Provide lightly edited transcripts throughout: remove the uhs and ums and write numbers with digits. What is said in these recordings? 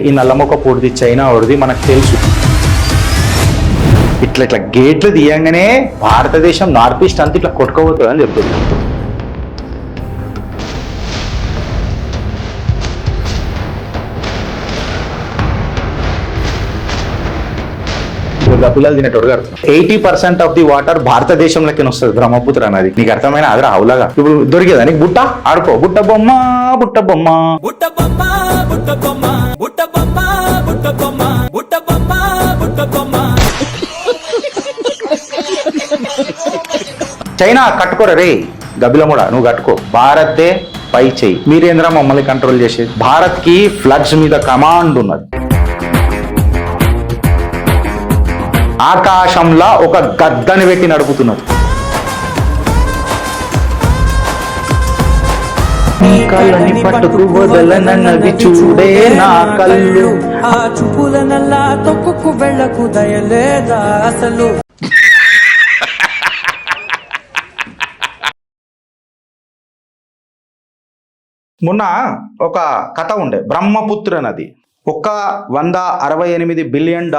ఈ నల్లమొక్క పూర్తి చైనా వాడిది మనకు తెలుసు. ఇట్లా గేట్లు తీయంగానే భారతదేశం నార్త్ ఈస్ట్ అంతా ఇట్లా కొట్టుకోబోతుంది అని చెప్తుంది. పిల్లలు తినేటోడు గారు 80% ఆఫ్ ది వాటర్ భారతదేశంలోకి వస్తుంది బ్రహ్మపుత్ర నది. నీకు అర్థమైన అదరా అవులాగా ఇప్పుడు దొరికేదా నీకు బుట్ట ఆడుకో బుట్ట బొమ్మ బుట్ట బొమ్మ బుట్ట బొమ్మ బుట్ట బొమ్మ బుట్ట బొమ్మ బుట్ట బొమ్మ బుట్ట బొమ్మ బుట్ట బొమ్మ. చైనా కట్టుకోరా రే గబిలముడా, నువ్వు కట్టుకో. భారత్దే పై చెయ్యి. మీరేంద్రా మమ్మల్ని కంట్రోల్ చేసేది? భారత్ కి ఫ్లడ్స్ మీద కమాండ్ ఉన్నది. ఆకాశంలో ఒక గద్దని పెట్టి నడుపుతున్నారు. కళ్ళని పట్టుకు వదలనన్నది చూడే నా కళ్ళు, ఆ చూపుల నల్లా తొక్కుకు వెళ్ళకు దయలేదా అసలు. మొన్న ఒక కథ ఉండే, బ్రహ్మపుత్ర నది. ఒక $168 బిలియన్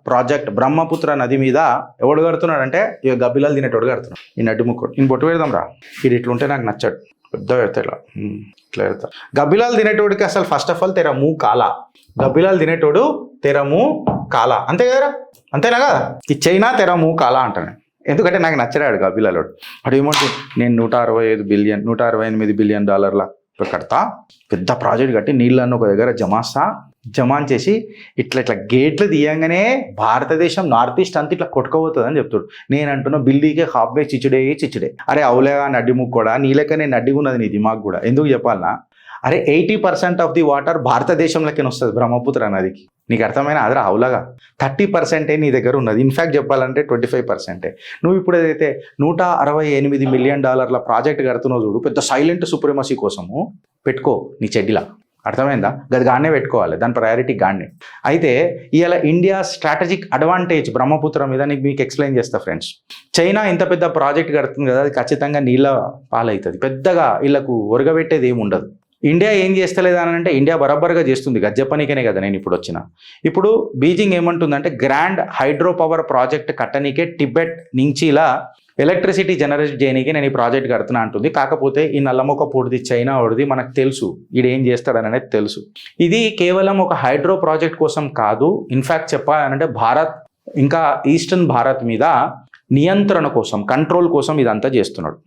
ప్రాజెక్ట్ బ్రహ్మపుత్ర నది మీద ఎవడు కడుతున్నాడంటే ఇక గబ్బిలాలు తినేటోడు కడుతున్నాడు. ఈ నడ్డి ముక్కడు ఈయన బొట్టు పెడదాం రా, ఇది ఇట్లుంటే నాకు నచ్చాడు, పెద్ద పెడతా ఇట్లా పెడతా. గబ్బిలాలు తినేటోడికి అసలు ఫస్ట్ ఆఫ్ ఆల్ తెరము కాల. గబ్బిలాలు తినేటోడు తెరము కాల, అంతే కదరా, అంతేనా కదా? ఈ చైనా తెరము కాల అంటాను, ఎందుకంటే నాకు నచ్చడాడు గబ్బిలాలోడు. అడు ఏమంటుంది, నేను $168 బిలియన్ కడతా, పెద్ద ప్రాజెక్ట్ కట్టి నీళ్ళನ್ನು ఒక దగ్గర జమాన్ చేసి ఇట్లా గేట్లు తీయంగానే భారతదేశం నార్త్ ఈస్ట్ అంతా ఇట్లా కొట్టుకోబోతుంది అని చెప్తాడు. నేను అంటున్నా బిల్డీకే హాఫ్వే చిచ్చుడే. అరే అవులేగా నడ్డి ముక్కు కూడా నీలకనే నడ్డి ఉన్నది నీ దిమాగ్ కూడా. ఎందుకు చెప్పాలనా? అరే 80% ఆఫ్ ది వాటర్ భారతదేశంలోకి వస్తుంది బ్రహ్మపుత్ర నదికి. నీకు అర్థమైన అదరా అవులాగా 30% నీ దగ్గర ఉన్నది. ఇన్ఫ్యాక్ట్ చెప్పాలంటే 25%. నువ్వు ఇప్పుడు ఏదైతే $168 మిలియన్ ప్రాజెక్ట్ కడుతున్నావు చూడు, పెద్ద సైలెంట్ సుప్రీమసీ కోసము పెట్టుకో నీ చెడ్డిలా. అర్థమైందా? గది గానే పెట్టుకోవాలి, దాని ప్రయారిటీ గానే. అయితే ఇవాళ ఇండియా స్ట్రాటజిక్ అడ్వాంటేజ్ బ్రహ్మపుత్ర మీద మీకు ఎక్స్ప్లెయిన్ చేస్తా ఫ్రెండ్స్. చైనా ఇంత పెద్ద ప్రాజెక్ట్ కడుతుంది కదా, అది ఖచ్చితంగా నీళ్ళ పాలవుతుంది. పెద్దగా వీళ్ళకు ఒరగబెట్టేది ఏమి ఉండదు. ఇండియా ఏం చేస్తలేదు అని అంటే, ఇండియా బరాబర్గా చేస్తుంది. గజ్జపనికనే కదా నేను ఇప్పుడు వచ్చిన. ఇప్పుడు బీజింగ్ ఏమంటుందంటే, గ్రాండ్ హైడ్రో పవర్ ప్రాజెక్ట్ కట్టనీకే టిబెట్ నుంచిలా ఎలక్ట్రిసిటీ జనరేట్ చేయనీకి నేను ఈ ప్రాజెక్ట్ కడుతున్నా అంటుంది. కాకపోతే ఈ నల్లమొక్క పూర్తి చైనా వాడిది మనకు తెలుసు, ఈడేం చేస్తాడని అనేది తెలుసు. ఇది కేవలం ఒక హైడ్రో ప్రాజెక్ట్ కోసం కాదు, ఇన్ఫ్యాక్ట్ చెప్పాలంటే భారత్ ఇంకా ఈస్టర్న్ భారత్ మీద నియంత్రణ కోసం, కంట్రోల్ కోసం ఇదంతా చేస్తున్నాడు.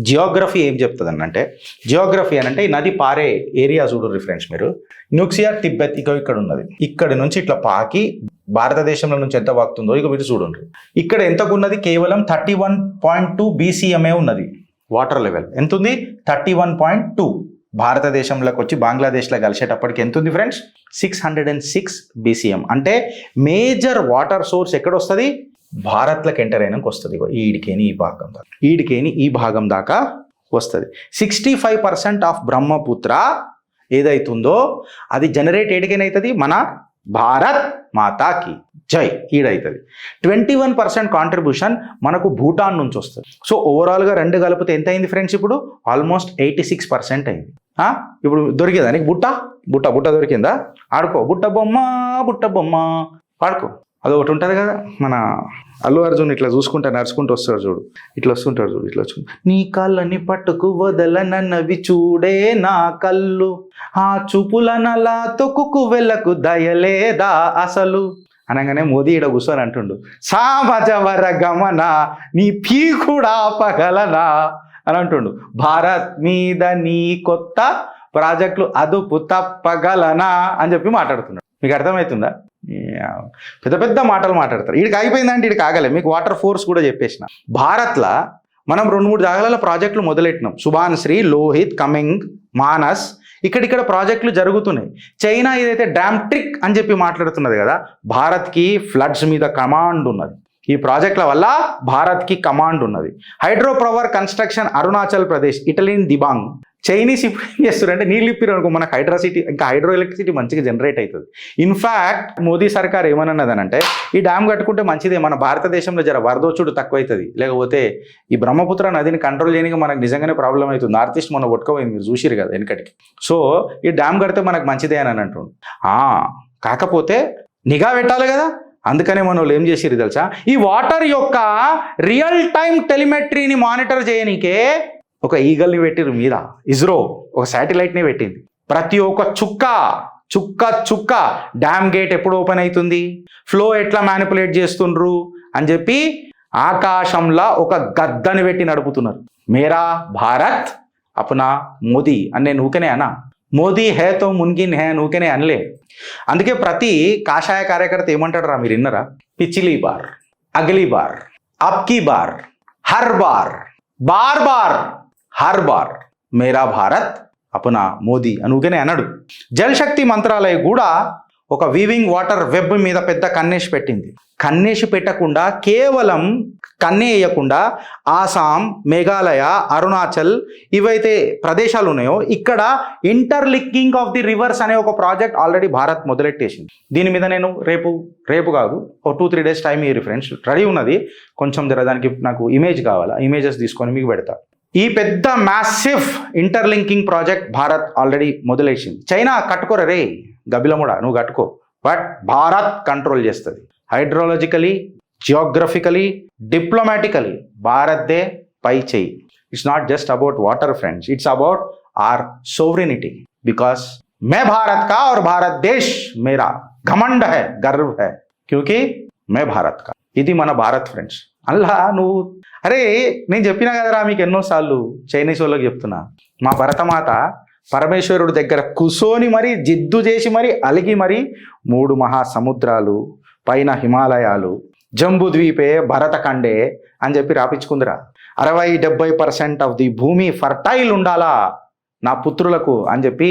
జియోగ్రఫీ ఏం చెప్తుంది అంటే, జియోగ్రఫీ అని అంటే ఈ నది పారే ఏరియా చూడరు ఫ్రెండ్స్ మీరు. న్యూక్సియా టిబెత్ ఇక్కడ ఉన్నది, ఇక్కడి నుంచి ఇట్లా పాకి భారతదేశంలో నుంచి ఎంత వాకుతుందో ఇక మీరు చూడండి. ఇక్కడ ఎంతకున్నది? కేవలం 31.2 BCMA ఉన్నది వాటర్ లెవెల్. ఎంత ఉంది? 31.2. భారతదేశంలోకి వచ్చి బంగ్లాదేశ్లో కలిసేటప్పటికి ఎంత ఉంది ఫ్రెండ్స్? 606 BCM. అంటే మేజర్ వాటర్ సోర్స్ ఎక్కడ వస్తుంది? భారత్లోకి ఎంటర్ అయినాక వస్తుంది. ఈడికేని ఈ భాగం దాకా వస్తుంది. 65% ఆఫ్ బ్రహ్మపుత్ర ఏదైతుందో అది జనరేట్ ఏడికేనవుతుంది? మన భారత్ మాతాకి జై ఈడవుతుంది. 21% కాంట్రిబ్యూషన్ మనకు భూటాన్ నుంచి వస్తుంది. సో ఓవరాల్గా రెండు కలిపితే ఎంత అయింది ఫ్రెండ్స్? ఇప్పుడు ఆల్మోస్ట్ 86% అయింది. ఇప్పుడు దొరికేదా నీకు బుట్ట దొరికిందా? ఆడుకో బుట్ట బొమ్మ ఆడుకో. అదొకటి ఉంటుంది కదా, మన అల్లు అర్జున్ ఇట్లా చూసుకుంటా నడుచుకుంటూ వస్తాడు చూడు, ఇట్లా వచ్చుకుంటా. నీ కళ్ళని పట్టుకు వదలనన్నవి చూడే నా కళ్ళు, ఆ చూపుల నలా తొక్కుకు వెళ్ళకు దయలేదా అసలు అనగానే మోదీ ఈడ కూర్చొని అంటుండు, సామజవర గమన నీ పీ కూడా పగలనా అని అంటుండు. భారత్ మీద నీ కొత్త ప్రాజెక్టులు అదుపు తప్పగలనా అని చెప్పి మాట్లాడుతున్నాడు. మీకు అర్థమవుతుందా? పెద్ద మాటలు మాట్లాడతారు. వీడికి అయిపోయిందంటే వీడికి ఆగలే. మీకు వాటర్ ఫోర్స్ కూడా చెప్పేసిన. భారత్లో మనం 2-3 జాగాల ప్రాజెక్టులు మొదలెట్టినాం. సుభాన్శ్రీ, లోహిత్, కమింగ్, మానస్, ఇక్కడ ప్రాజెక్టులు జరుగుతున్నాయి. చైనా ఏదైతే డ్యామ్ ట్రిక్ అని చెప్పి మాట్లాడుతున్నది కదా, భారత్కి ఫ్లడ్స్ మీద కమాండ్ ఉన్నది. ఈ ప్రాజెక్టుల వల్ల భారత్కి కమాండ్ ఉన్నది. Hydro power construction Arunachal Pradesh, ఇటలీన్ దిబాంగ్, చైనీస్ ఇప్పుడు ఏం చేస్తారంటే నీళ్ళు ఇప్పారు అనుకో మనకు హైడ్రో ఎలక్ట్రిసిటీ మంచిగా జనరేట్ అవుతుంది. ఇన్ఫ్యాక్ట్ మోదీ సర్కార్ ఏమన్నదనంటే ఈ డ్యామ్ కట్టుకుంటే మంచిదే, మన భారతదేశంలో జర వరదోచుడు తక్కువ అవుతుంది, లేకపోతే ఈ బ్రహ్మపుత్ర నదిని కంట్రోల్ చేయడానికి మనకు నిజంగానే ప్రాబ్లం అవుతుంది. నార్త్ ఈస్ట్ మొన్న కొట్టుకోపోయింది, మీరు చూసిరు కదా వెనకటికి. సో ఈ డ్యామ్ కడితే మనకు మంచిదే అని అంటుండు. కాకపోతే నిఘా పెట్టాలి కదా, అందుకనే మన వాళ్ళు ఏం చేసిరు తెలుసా, ఈ వాటర్ యొక్క రియల్ టైం టెలిమెట్రీని మానిటర్ చేయనీకే ఒక ఈగల్ని పెట్టిరు మీద. ఇస్రో ఒక శాటిలైట్ని పెట్టింది. ప్రతి ఒక్క చుక్క డ్యామ్ గేట్ ఎప్పుడు ఓపెన్ అవుతుంది, ఫ్లో ఎట్లా మ్యానిపులేట్ చేస్తుండ్రు అని చెప్పి ఆకాశంలో ఒక గద్దని పెట్టి నడుపుతున్నారు. మేరా భారత్ అప్నా మోదీ అని నేను ఊకనే అన్నా, మోదీ హే తో మున్కిన్ హే ఊకనే అనలే. అందుకే ప్రతి కాషాయ కార్యకర్త ఏమంటాడు రా మీరు విన్నరా, పిచ్చిలీ బార్, అగలీ బార్, అబ్కీ బార్, హర్ బార్, బార్ బార్, హర్ బార్ మేరా భారత్ అప్నా మోదీ అని ఊకనే అన్నాడు. జల్ శక్తి మంత్రాలయం కూడా ఒక వీవింగ్ వాటర్ వెబ్ మీద పెద్ద కన్నేసి పెట్టింది. కన్నేసి పెట్టకుండా కేవలం కన్నేయకుండా ఆసాం, మేఘాలయ, అరుణాచల్ ఇవైతే ప్రదేశాలు ఉన్నాయో ఇక్కడ ఇంటర్లింకింగ్ ఆఫ్ ది రివర్స్ అనే ఒక ప్రాజెక్ట్ ఆల్రెడీ భారత్ మొదలెట్టేసింది. దీని మీద నేను రేపు కాదు ఒక 2-3 డేస్ టైం ఇయ్యి ఫ్రెండ్స్, రెడీ ఉన్నది. కొంచెం దానికి నాకు ఇమేజ్ కావాలా, ఇమేజెస్ తీసుకొని మీకు పెడతా. ఈ పెద్ద massive interlinking project Bharat already మొదలేసింది. చైనా కట్టుకోరా రే గబిలముడా, నువ్వు కట్టుకో, బట్ భారత్ కంట్రోల్ చేస్తుంది. హైడ్రాలజికలీ, జియోగ్రఫికలీ, డిప్లొమాటికలీ భారత్దే పై చేయి. It's not just about water friends, it's about our sovereignty. Because మే భారత్ కా और भारत देश मेरा घमंड है, गर्व है, क्योंकि मैं भारत का. ఇది మన భారత్ ఫ్రెండ్స్. అల్లా నువ్వు అరే నేను చెప్పినా కదరా మీకు ఎన్నోసార్లు, చైనీస్ వాళ్ళకి చెప్తున్నా, మా భరతమాత పరమేశ్వరుడు దగ్గర కూసోని మరి జిద్దు చేసి మరి అలిగి మరి 3 మహాసముద్రాలు, పైన హిమాలయాలు, జంబు ద్వీపే, భరతఖండే అని చెప్పి రాపించుకుందిరా. 60-70% ఆఫ్ ది భూమి ఫర్టైల్ ఉండాలా నా పుత్రులకు అని చెప్పి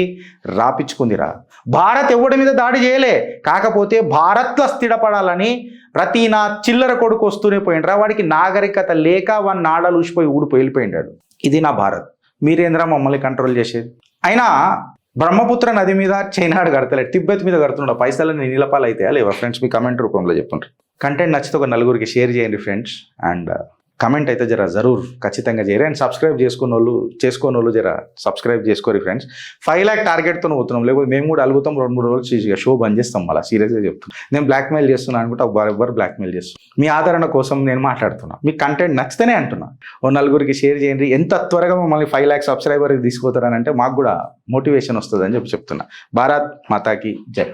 రాపించుకుందిరా. భారత్ ఎవడి మీద దాడి చేయలే, కాకపోతే భారత్లో స్థిరపడాలని ప్రతి నా చిల్లర కొడుకు వస్తూనే పోయిండ్రా. వాడికి నాగరికత లేక వాడిని నాడలు ఊసిపోయి ఊడిపోయి వెళ్ళిపోయిండాడు. ఇది నా భారత్, మీరేంద్రా మమ్మల్ని కంట్రోల్ చేసేది. అయినా బ్రహ్మపుత్ర నది మీద చైనాడు కడతలే, తిబ్బెత్ మీద కడుతున్నాడు. పైసలని నీలపాలు అయితే లేవా ఫ్రెండ్స్? మీ కమెంట్ రూపంలో చెప్పండి. కంటెంట్ నచ్చితే ఒక 4గురికి షేర్ చేయండి ఫ్రెండ్స్, అండ్ కమెంట్ అయితే జర జరూర్ ఖచ్చితంగా చేయరు. అండ్ సబ్స్క్రైబ్ చేసుకోని వాళ్ళు జర సబ్స్క్రైబ్ చేసుకోరు ఫ్రెండ్స్. 5 lakh టార్గెట్తో పోతున్నాం, లేకపోతే మేము కూడా అలుగుతాం. 2-3 రోజులు షో బంద్ చేస్తాం. మళ్ళీ సీరియస్గా చెప్తున్నాం, నేను బ్లాక్మెయిల్ చేస్తున్నాను అనుకుంటే ఎవరు బ్లాక్మెయిల్ చేస్తున్నాను. మీ ఆదరణ కోసం నేను మాట్లాడుతున్నా, మీ కంటెంట్ నచ్చితేనే అంటున్నా. ఓ 4గురికి షేర్ చేయండి. ఎంత త్వరగా మమ్మల్ని 5 lakh సబ్స్క్రైబర్కి తీసుకుపోతారని అంటే మాకు కూడా మోటివేషన్ వస్తుంది అని చెప్తున్నా. భారత్ మాతాకి జై.